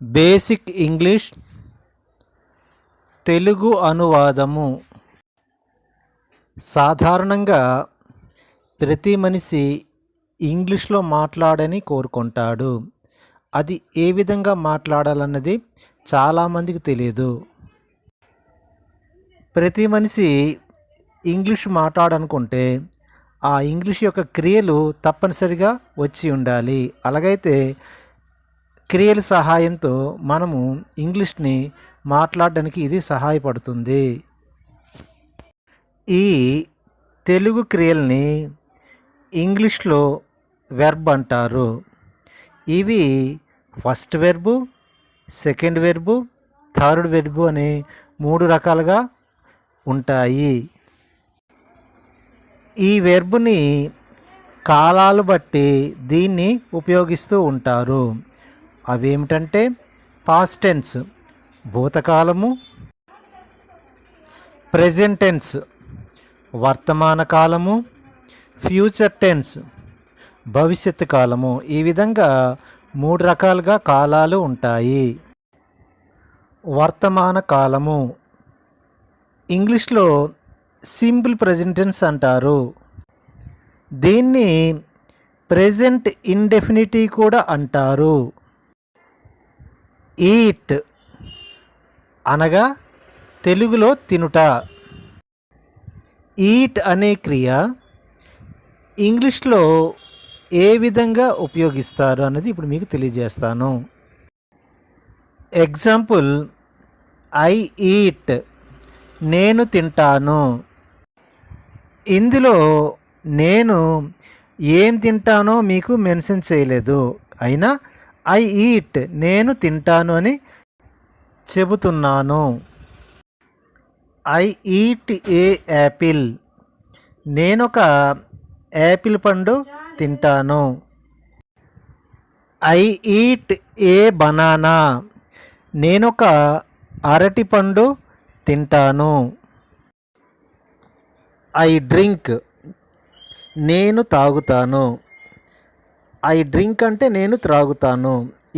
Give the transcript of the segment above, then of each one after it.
Basic English Telugu అనువాదము. సాధారణంగా ప్రతి మనిషి ఇంగ్లీష్లో మాట్లాడని కోరుకుంటాడు. అది ఏ విధంగా మాట్లాడాలన్నది చాలామందికి తెలియదు. ప్రతి మనిషి ఇంగ్లీష్ మాట్లాడాలనుకుంటే ఆ ఇంగ్లీష్ యొక్క క్రియలు తప్పనిసరిగా వచ్చి ఉండాలి. అలాగైతే క్రియల సహాయంతో మనము ఇంగ్లీష్ని మాట్లాడడానికి ఇది సహాయపడుతుంది. ఈ తెలుగు క్రియల్ని ఇంగ్లీష్లో వెర్బ్ అంటారు. ఇవి first verb, second verb, third verb అనే 3 రకాలుగా ఉంటాయి. ఈ వెర్బుని కాలాలు బట్టి దీన్ని ఉపయోగిస్తూ ఉంటారు. అవేమిటంటే పాస్ట్ టెన్స్ భూతకాలము, ప్రెజెంట్ టెన్స్ వర్తమాన కాలము, ఫ్యూచర్ టెన్స్ భవిష్యత్తు కాలము. ఈ విధంగా 3 రకాలుగా కాలాలు ఉంటాయి. వర్తమాన కాలము ఇంగ్లీష్లో సింపుల్ ప్రెజెంట్ టెన్స్ అంటారు. దీన్ని ప్రెజెంట్ ఇండెఫినిటివ్ కూడా అంటారు. ఈట్ అనగా తెలుగులో తినుట. ఈట్ అనే క్రియ ఇంగ్లీష్లో ఏ విధంగా ఉపయోగిస్తారు అన్నది ఇప్పుడు మీకు తెలియజేస్తాను. ఎగ్జాంపుల్, ఐ ఈట్ నేను తింటాను. ఇందులో నేను ఏం తింటానో మీకు మెన్షన్ చేయలేదు, అయినా ఐ ఈట్ నేను తింటాను అని చెబుతున్నాను. ఐ ఈట్ ఏ యాపిల్ నేనొక యాపిల్ పండు తింటాను. ఐ ఈట్ ఏ బనానా నేనొక అరటి పండు తింటాను. ఐ డ్రింక్ నేను తాగుతాను. ఐ డ్రింక్ అంటే నేను త్రాగుతాను.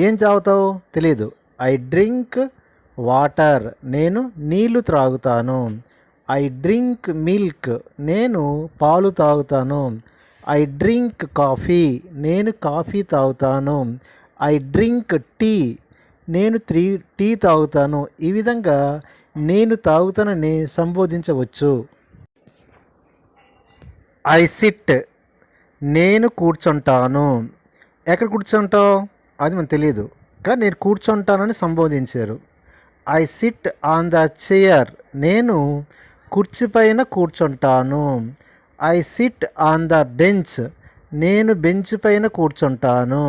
ఏం తాగుతావు తెలియదు. ఐ డ్రింక్ వాటర్ నేను నీళ్లు త్రాగుతాను. ఐ డ్రింక్ మిల్క్ నేను పాలు తాగుతాను. ఐ డ్రింక్ కాఫీ నేను కాఫీ తాగుతాను. ఐ డ్రింక్ టీ నేను టీ తాగుతాను. ఈ విధంగా నేను తాగుతానని సంబోధించవచ్చు. ఐ సిట్ నేను కూర్చుంటాను. ఎక్కడ కూర్చుంటావు అది మనకు తెలియదు, కానీ నేను కూర్చుంటానని సంబోధించారు. I sit on the chair నేను కుర్చీ పైన కూర్చుంటాను. I sit on the bench నేను బెంచ్ పైన కూర్చుంటాను.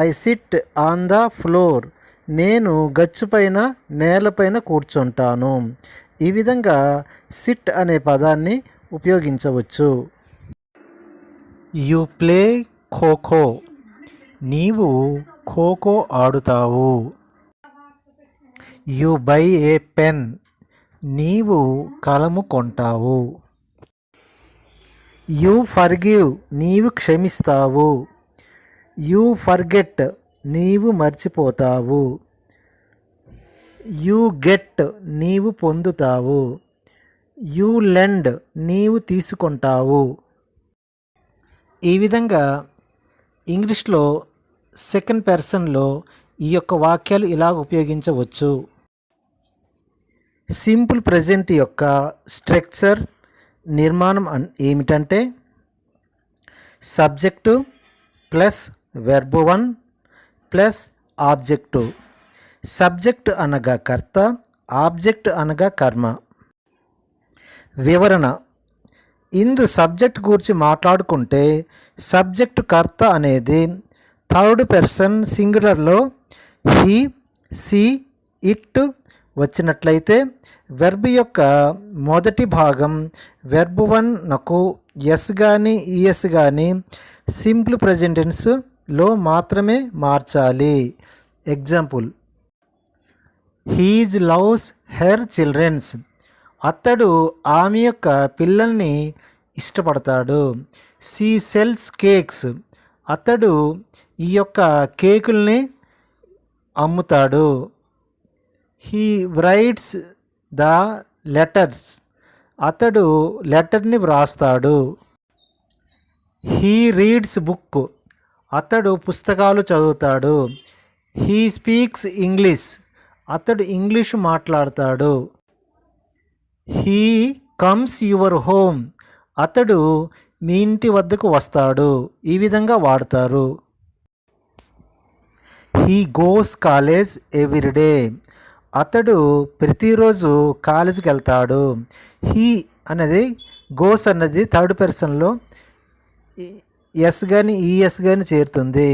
I sit on the floor నేను గచ్చు పైన నేలపైన కూర్చుంటాను. ఈ విధంగా సిట్ అనే పదాన్ని ఉపయోగించవచ్చు. యు ప్లే ఖోఖో నీవు ఖోఖో ఆడుతావు. యు బై ఏ పెన్ నీవు కలము కొంటావు. యు ఫర్గివ్ నీవు క్షమిస్తావు. యు ఫర్గెట్ నీవు మర్చిపోతావు. యు గెట్ నీవు పొందుతావు. యు లెండ్ నీవు తీసుకుంటావు. ఈ విధంగా ఇంగ్లీష్లో సెకండ్ పర్సన్లో ఈ యొక్క వాక్యాలు ఇలా ఉపయోగించవచ్చు. సింపుల్ ప్రెజెంట్ యొక్క స్ట్రక్చర్ నిర్మాణం ఏమిటంటే subject plus verb 1 plus object. Subject అనగా కర్త, ఆబ్జెక్ట్ అనగా కర్మ. వివరణ, ఇందు సబ్జెక్ట్ గురించి మాట్లాడుకుంటే సబ్జెక్టు కర్త అనేది థర్డ్ పర్సన్ సింగులర్లో హీ, సీ, ఇట్ వచ్చినట్లయితే వెర్బ్ యొక్క మొదటి భాగం వెర్బ్ 1నకు ఎస్ కానీ ఈఎస్ కానీ సింపుల్ ప్రెజెంట్ టెన్స్లో మాత్రమే మార్చాలి. Example, he's loves her childrens అతడు ఆమె యొక్క పిల్లల్ని ఇష్టపడతాడు. షీ సెల్స్ కేక్స్ అతడు ఈ యొక్క కేకుల్ని అమ్ముతాడు. హీ రైట్స్ ద లెటర్స్, అతడు లెటర్ని వ్రాస్తాడు. హీ రీడ్స్ బుక్, అతడు పుస్తకాలు చదువుతాడు. హీ స్పీక్స్ ఇంగ్లీష్, అతడు ఇంగ్లీషు మాట్లాడతాడు. హీ కమ్స్ యువర్ హోమ్, అతడు మీ ఇంటి వద్దకు వస్తాడు. ఈ విధంగా వాడతారు. హీ గోస్ కాలేజ్ ఎవ్రీడే, అతడు ప్రతిరోజు కాలేజీకి వెళ్తాడు. హీ అనేది గోస్ అన్నది థర్డ్ పర్సన్లో ఎస్ కానీ ఈఎస్ కానీ చేరుతుంది.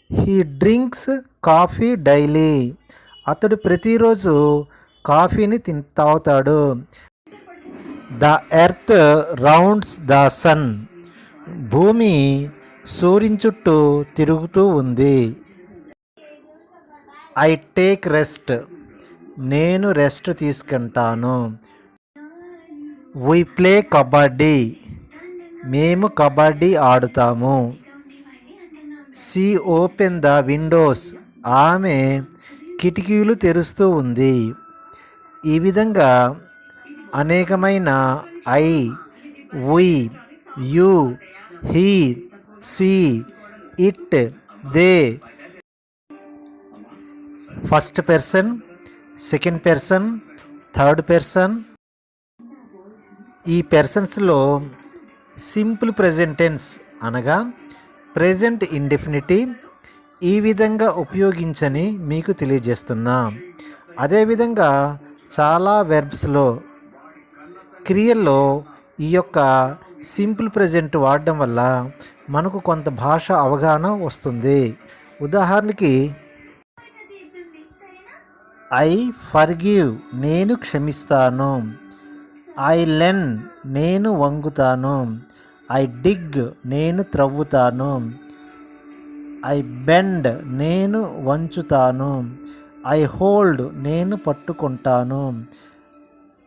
హీ డ్రింక్స్ కాఫీ డైలీ, అతడు ప్రతిరోజు కాఫీని తాగుతాడు. The earth rounds the sun, భూమి సూర్యుని చుట్టూ తిరుగుతూ ఉంది. ఐ టేక్ రెస్ట్, నేను రెస్ట్ తీసుకుంటాను. వి ప్లే కబడ్డీ, మేము కబడ్డీ ఆడుతాము. షీ ఓపెన్ ద విండోస్, ఆమె కిటికీలు తెరుస్తూ ఉంది. ఈ విధంగా అనేకమైన I, we, you, he, she, it, they, first person, second person, third person, ఈ పర్సన్స్లో సింపుల్ ప్రెజెంట్ టెన్స్ అనగా ప్రెజెంట్ ఇండెఫినిటివ్ ఈ విధంగా ఉపయోగించని మీకు తెలియజేస్తున్నా. అదేవిధంగా చాలా వెర్బ్స్లో క్రియల్లో ఈ యొక్క సింపుల్ ప్రెజెంట్ వాడడం వల్ల మనకు కొంత భాష అవగాహన వస్తుంది. ఉదాహరణకి ఐ ఫర్గివ్, నేను క్షమిస్తాను. ఐ లెన్, నేను వంగుతాను. ఐ డిగ్, నేను త్రవ్వుతాను. ఐ బెండ్, నేను వంచుతాను. ఐ హోల్డ్, నేను పట్టుకుంటాను.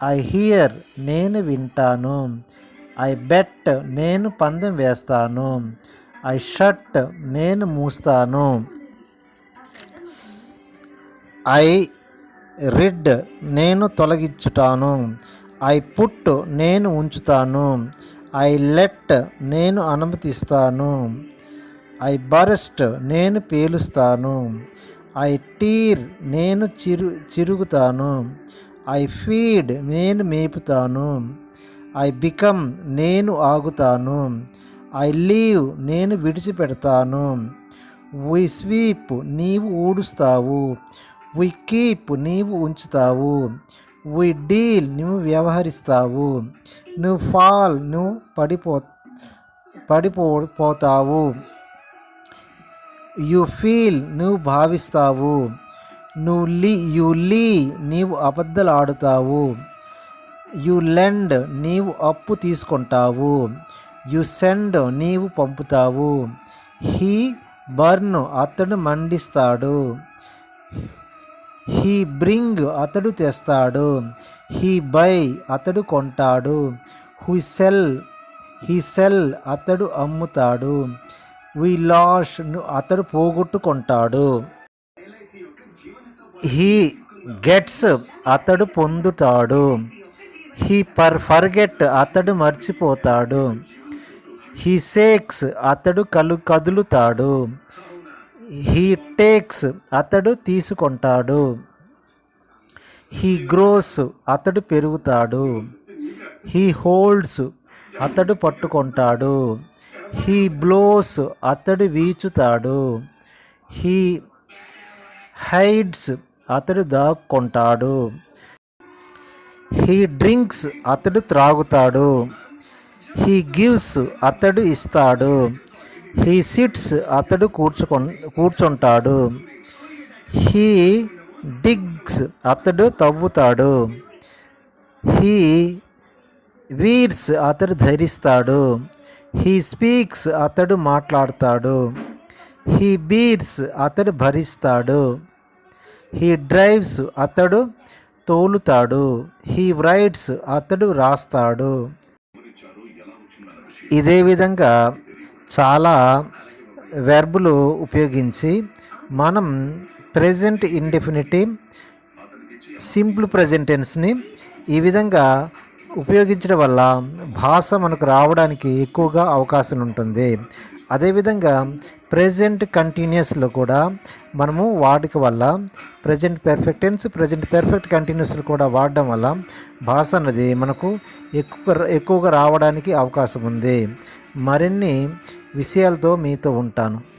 ఐ హియర్, నేను వింటాను. ఐ బెట్, నేను పందెం వేస్తాను. ఐ షట్, నేను మూస్తాను. ఐ రిడ్, నేను తొలగించుతాను. ఐ పుట్, నేను ఉంచుతాను. ఐ లెట్, నేను అనుమతిస్తాను. ఐ బరస్ట్, నేను పేలుస్తాను. ఐ టీర్, నేను చిరుగుతాను. ఐ ఫీడ్, నేను మేపుతాను. ఐ బికమ్, నేను ఆగుతాను. ఐ లీవ్, నేను విడిచిపెడతాను. వి స్వీప్, నీవు ఊడుస్తావు. వి కీప్, నీవు ఉంచుతావు. వి డీల్, నువ్వు వ్యవహరిస్తావు. నువ్వు ఫాల్, నువ్వు పడిపోతావు. యు ఫీల్, నువ్వు భావిస్తావు. యు లీ, నీవు అబద్ధాలు ఆడుతావు. యు లెండ్, నీవు అప్పు తీసుకుంటావు. యు సెండ్, నీవు పంపుతావు. హీ బర్న్, అతడు మండిస్తాడు. హీ బ్రింగ్, అతడు తెస్తాడు. హీ బై, అతడు కొంటాడు. హీ సెల్, అతడు అమ్ముతాడు. వి లాష్, అతడు పోగొట్టుకుంటాడు. హీ గెట్స్, అతడు పొందుతాడు. హీ ఫర్గెట్, అతడు మర్చిపోతాడు. హీ షేక్స్, అతడు కదులుతాడు. హీ టేక్స్, అతడు తీసుకుంటాడు. హీ గ్రోస్, అతడు పెరుగుతాడు. హీ హోల్డ్స్, అతడు పట్టుకుంటాడు. హీ బ్లోస్, అతడు వీచుతాడు. హీ హైడ్స్, అతడు దాక్కుంటాడు. హీ డ్రింక్స్, అతడు త్రాగుతాడు. హీ గివ్స్, అతడు ఇస్తాడు. హీ సిట్స్, అతడు కూర్చుంటాడు. హీ డిగ్స్, అతడు తవ్వుతాడు. హీ వీర్స్, అతడు ధరిస్తాడు. హీ స్పీక్స్, అతడు మాట్లాడతాడు. హీ బీర్స్, అతడు భరిస్తాడు. హీ డ్రైవ్స్, అతడు తోలుతాడు. హీ రైట్స్, అతడు రాస్తాడు. ఇదే విధంగా చాలా వెర్బులు ఉపయోగించి మనం ప్రెజెంట్ ఇండెఫినిటివ్, సింపుల్ ప్రెజెంట్ టెన్స్ని ఈ విధంగా ఉపయోగించడం వల్ల భాష మనకు రావడానికి ఎక్కువగా అవకాశం ఉంటుంది. అదేవిధంగా ప్రెజెంట్ కంటిన్యూస్లో కూడా మనము వాడుక వల్ల present perfect tense, present perfect కంటిన్యూస్లు కూడా వాడడం వల్ల భాష అన్నది మనకు ఎక్కువగా రావడానికి అవకాశం ఉంది. మరిన్ని విషయాలతో మీతో ఉంటాను.